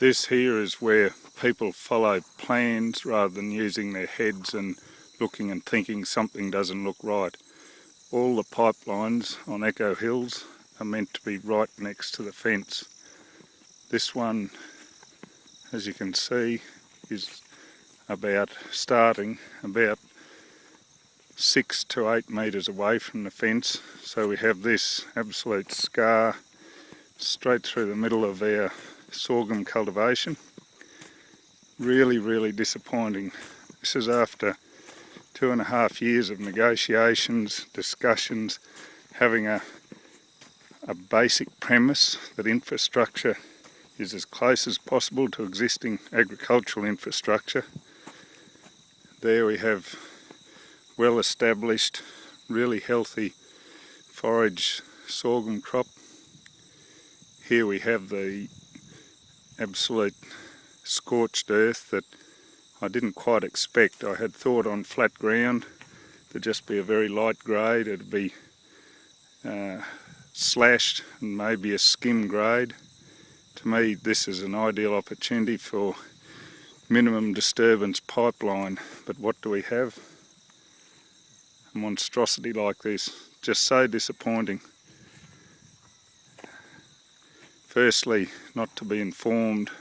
This here is where people follow plans rather than using their heads and looking and thinking something doesn't look right. All the pipelines on Echo Hills are meant to be right next to the fence. This one, as you can see, is starting about 6 to 8 metres away from the fence. So we have this absolute scar straight through the middle of our sorghum cultivation. Really disappointing. This is after 2.5 years of negotiations, discussions, having a basic premise that infrastructure is as close as possible to existing agricultural infrastructure. There we have well established, really healthy forage sorghum crop. Here we have the absolute scorched earth that I didn't quite expect. I had thought on flat ground there'd just be a very light grade, it'd be slashed and maybe a skim grade. To me this is an ideal opportunity for minimum disturbance pipeline, but what do we have? A monstrosity like this, just so disappointing. Firstly, not to be informed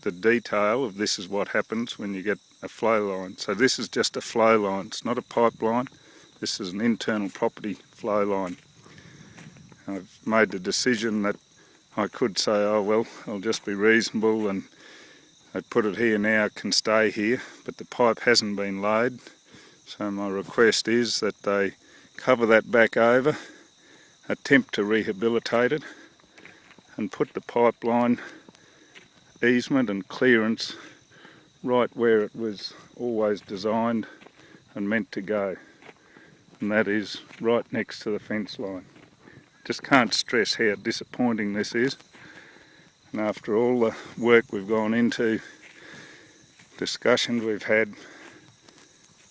the detail of this is what happens when you get a flow line. So this is just a flow line, it's not a pipeline, this is an internal property flow line. I've made the decision that I could say, oh well, I'll just be reasonable and I put it here now, it can stay here, but the pipe hasn't been laid. So my request is that they cover that back over, attempt to rehabilitate it and put the pipeline easement and clearance right where it was always designed and meant to go, and that is right next to the fence line. Just can't stress how disappointing this is, and after all the work we've gone into, discussions we've had,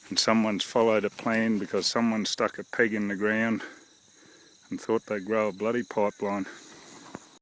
and someone's followed a plan because someone stuck a peg in the ground and thought they'd grow a bloody pipeline.